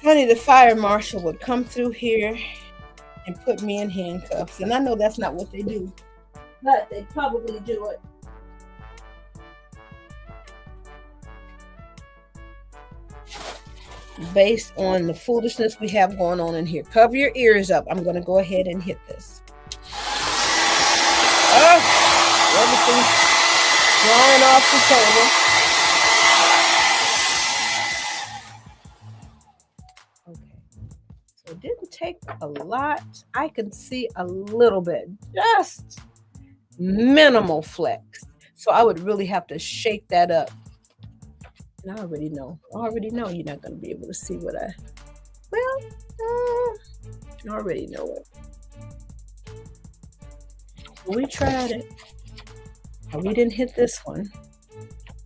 honey, the fire marshal would come through here and put me in handcuffs. And I know that's not what they do, but they probably do it. Based on the foolishness we have going on in here. Cover your ears up. I'm going to go ahead and hit this. Oh, everything's flying off the table. Okay. So it didn't take a lot. I can see a little bit, just minimal flex. So I would really have to shake that up. And I already know you're not going to be able to see what I already know it. We tried it. We didn't hit this one.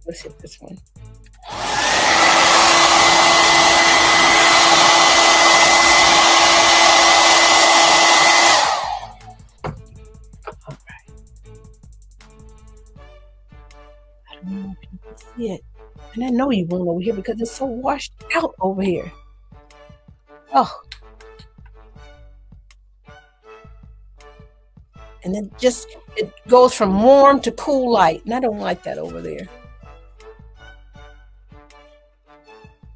Let's hit this one. All right. I don't know if you can see it. And I know you won't over here because it's so washed out over here. Oh. And it goes from warm to cool light. And I don't like that over there.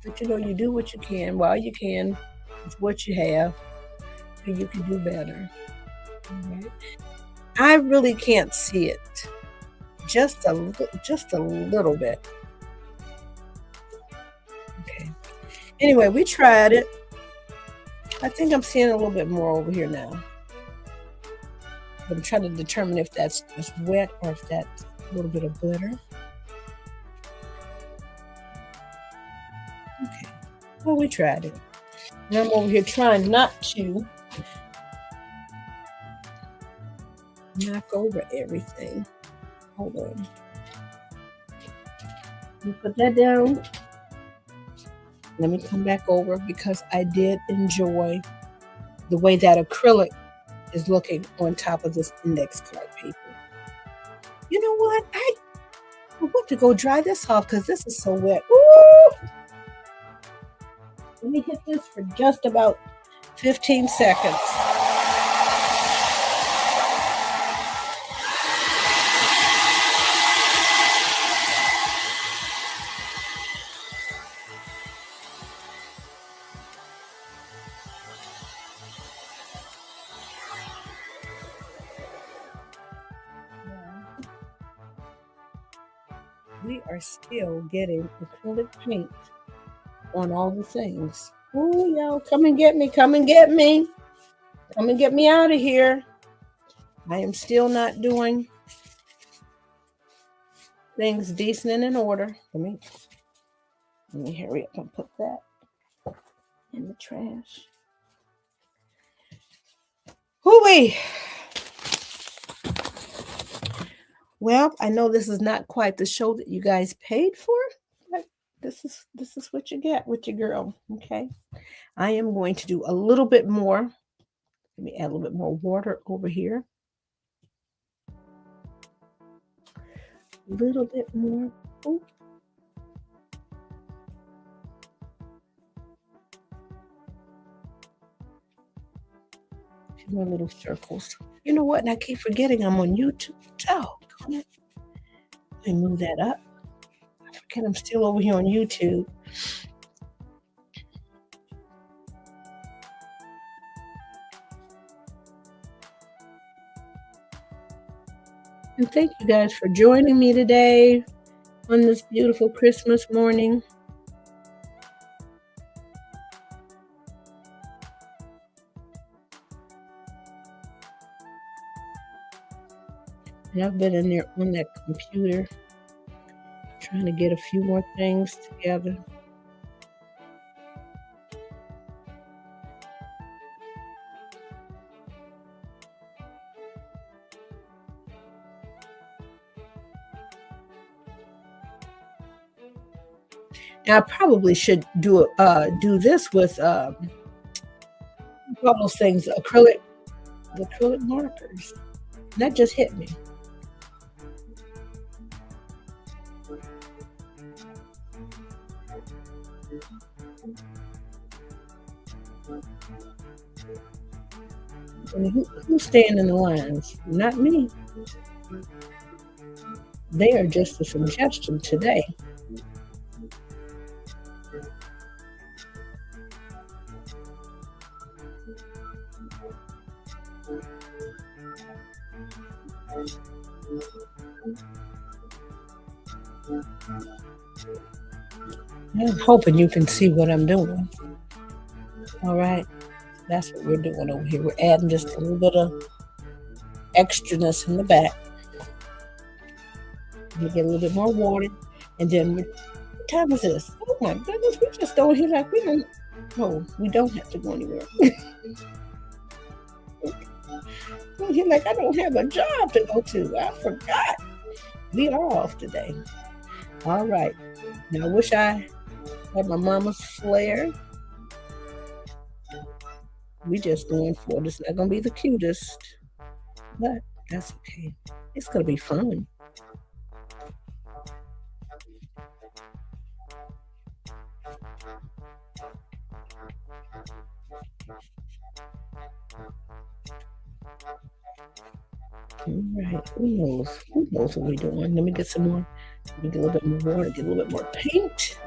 But you do what you can while you can with what you have. So you can do better. All right. I really can't see it. Just a little bit. Okay. Anyway, we tried it. I think I'm seeing a little bit more over here now. I'm trying to determine if that's just wet or if that's a little bit of glitter. Okay. Well, we tried it. And I'm over here trying not to knock over everything. Hold on. Let me put that down. Let me come back over because I did enjoy the way that acrylic is looking on top of this index card paper. You know what? I want to go dry this off because this is so wet. Ooh! Let me hit this for just about 15 seconds. We are still getting acrylic paint on all the things. Oh, y'all, come and get me. Come and get me. Come and get me out of here. I am still not doing things decent and in order. Let me hurry up and put that in the trash. Hoo-wee. Well, I know this is not quite the show that you guys paid for, but this is what you get with your girl. Okay. I am going to do a little bit more. Let me add a little bit more water over here. A little bit more. Ooh. More little circles. You know what? And I keep forgetting I'm on YouTube. Oh, let me move that up. I forget I'm still over here on YouTube. And thank you guys for joining me today on this beautiful Christmas morning. And I've been in there on that computer trying to get a few more things together. Now, I probably should do this with all those things, acrylic markers. That just hit me. And who's staying in the lines? Not me. They are just a suggestion today. I'm hoping you can see what I'm doing. All right. That's what we're doing over here. We're adding just a little bit of extraness in the back. We get a little bit more water. And then what time is this? Oh my goodness, we just don't here like we don't. Oh, we don't have to go anywhere. We're here like I don't have a job to go to. I forgot. We are off today. All right. Now I wish I had my mama's flair. We just going for it. It's not gonna be the cutest, but that's okay. It's gonna be fun. All right, who knows? Who knows what we're doing? Let me get some more. Let me get a little bit more water, get a little bit more paint.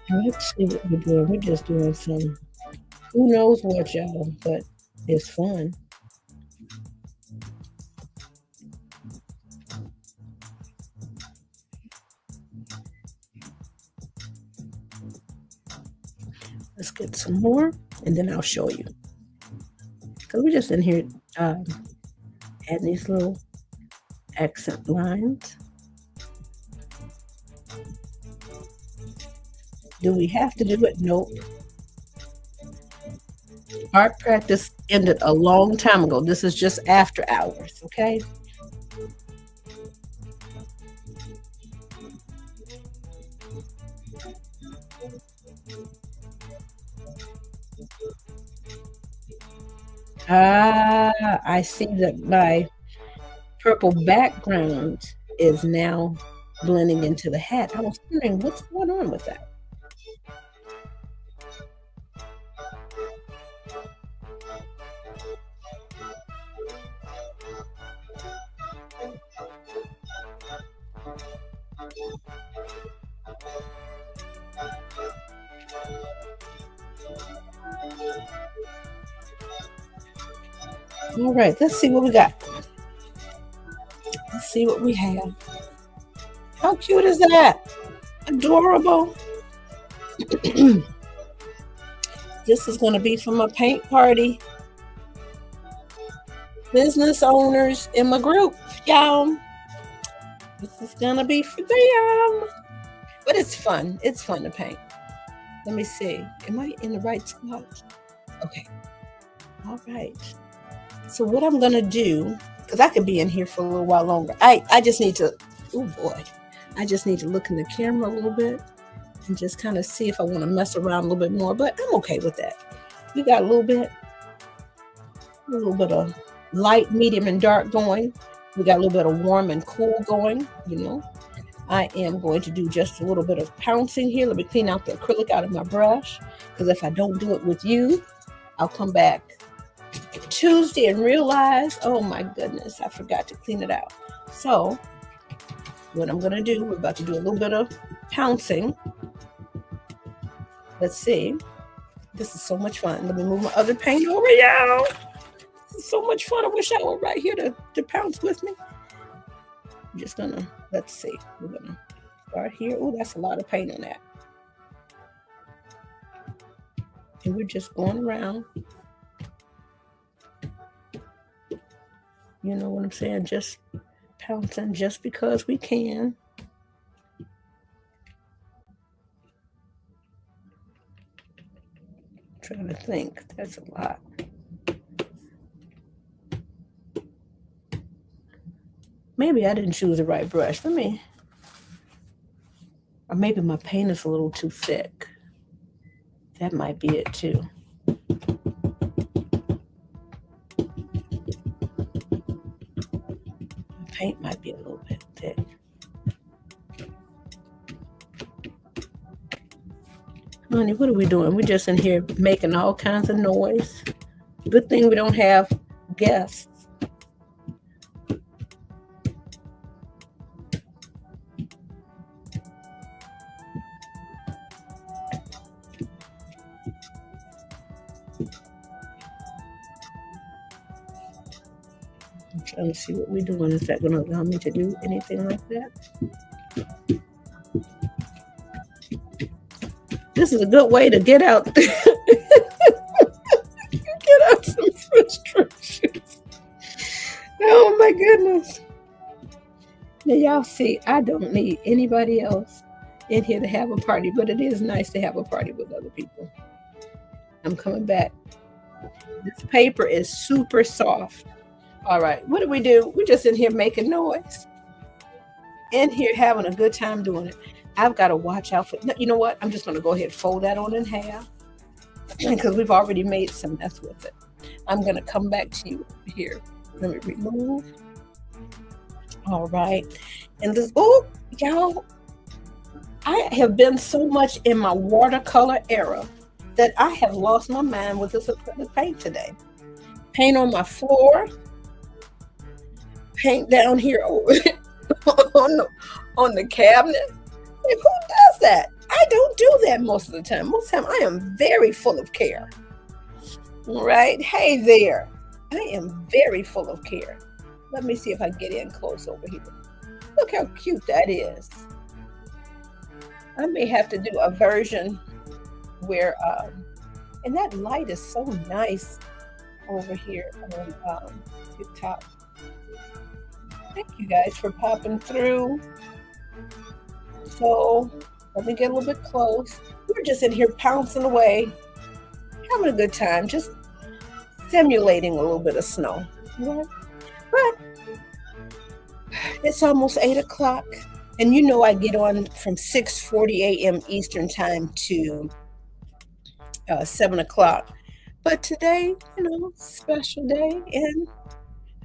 Let's see what we're doing. We're just doing some, who knows what, y'all, but it's fun. Let's get some more, and then I'll show you. Because we're just in here adding these little accent lines. Do we have to do it? Nope. Art practice ended a long time ago. This is just after hours, okay? Ah, I see that my purple background is now blending into the hat. I was wondering what's going on with that. All right, let's see what we got. Let's see what we have. How cute is that? Adorable. This is going to be from a paint party. Business owners in my group, y'all. This is going to be for them. But it's fun. It's fun to paint. Let me see. Am I in the right spot? Okay. All right. So what I'm going to do, because I could be in here for a little while longer. I just need to, oh boy. I just need to look in the camera a little bit and just kind of see if I want to mess around a little bit more. But I'm okay with that. We got a little bit of light, medium, and dark going. We got a little bit of warm and cool going, you know. I am going to do just a little bit of pouncing here. Let me clean out the acrylic out of my brush, because if I don't do it with you, I'll come back Tuesday and realize, oh my goodness, I forgot to clean it out. So what I'm going to do, we're about to do a little bit of pouncing. Let's see. This is so much fun. Let me move my other paint over, y'all. This is so much fun. I wish I were right here to pounce with me. I'm just gonna, let's see. We're gonna start here. Oh, that's a lot of paint on that. And we're just going around. You know what I'm saying? Just pouncing just because we can. Trying to think. That's a lot. Maybe I didn't choose the right brush. Or maybe my paint is a little too thick. That might be it too. Paint might be a little bit thick. Honey, what are we doing? We're just in here making all kinds of noise. Good thing we don't have guests. I'm trying to see what we're doing. Is that going to allow me to do anything like that? This is a good way to get out. Get out some frustrations. Oh my goodness. Now y'all see, I don't need anybody else in here to have a party, but it is nice to have a party with other people. I'm coming back. This paper is super soft. All right, what do? We're just in here making noise. In here having a good time doing it. I've got to watch out for, you know what? I'm just going to go ahead and fold that on in half because we've already made some mess with it. I'm going to come back to you here. Let me remove. All right. And this, oh, y'all, I have been so much in my watercolor era that I have lost my mind with this acrylic paint today. Paint on my floor. Paint down here over on the cabinet. Like, who does that? I don't do that most of the time. Most of the time, I am very full of care. Right? Hey there. I am very full of care. Let me see if I can get in close over here. Look how cute that is. I may have to do a version where, and that light is so nice over here on TikTok. Thank you guys for popping through. So let me get a little bit close. We're just in here pouncing away, having a good time, just simulating a little bit of snow. Right? But it's almost 8 o'clock. And you know I get on from 6:40 a.m. Eastern time to 7 o'clock. But today, you know, special day, and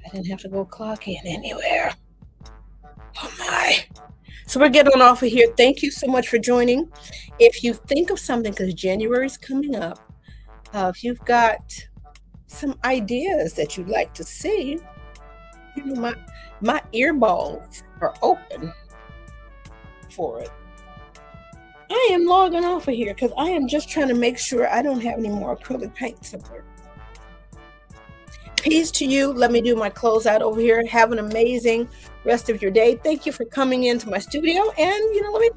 I didn't have to go clock in anywhere. Oh my. So we're getting off of here. Thank you so much for joining. If you think of something, because January is coming up, if you've got some ideas that you'd like to see, you know, my earballs are open for it. I am logging off of here because I am just trying to make sure I don't have any more acrylic paint somewhere. Peace to you. Let me do my closeout over here. Have an amazing rest of your day. Thank you for coming into my studio. And, you know, let me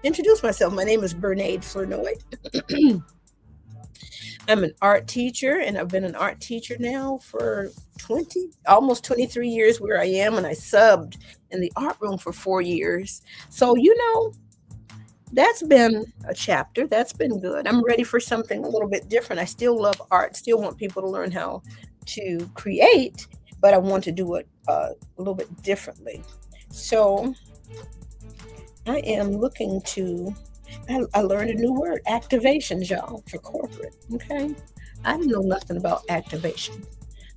introduce myself. My name is Bernade Flournoy. I'm an art teacher, and I've been an art teacher now for almost 23 years where I am, and I subbed in the art room for 4 years. So, you know, that's been a chapter. That's been good. I'm ready for something a little bit different. I still love art, still want people to learn how to create, but I want to do it a little bit differently. So I am looking to, I learned a new word, activations, y'all, for corporate. Okay. I didn't know nothing about activation.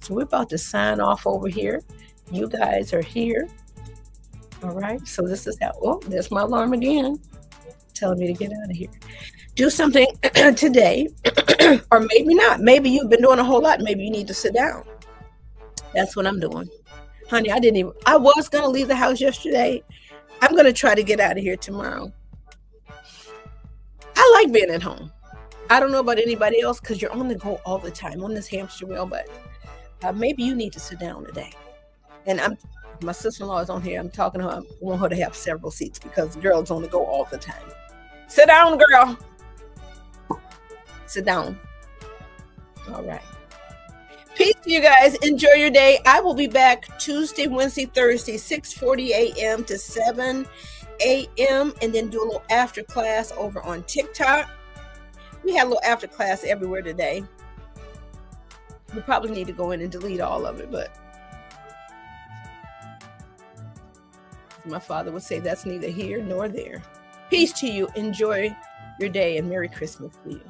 So we're about to sign off over here. You guys are here. All right. So this is how, oh, there's my alarm again, telling me to get out of here. Do something today, or maybe not. Maybe you've been doing a whole lot. Maybe you need to sit down. That's what I'm doing. Honey, I was going to leave the house yesterday. I'm going to try to get out of here tomorrow. I like being at home. I don't know about anybody else because you're on the go all the time on this hamster wheel, but maybe you need to sit down today. And my sister-in-law is on here. I'm talking to her. I want her to have several seats because the girl's on the go all the time. Sit down, girl. Sit down. All right. Peace to you guys. Enjoy your day. I will be back Tuesday, Wednesday, Thursday, 6:40 a.m. to 7 a.m. and then do a little after class over on TikTok. We had a little after class everywhere today. We probably need to go in and delete all of it, but My father would say that's neither here nor there. Peace to you. Enjoy your day and Merry Christmas to you.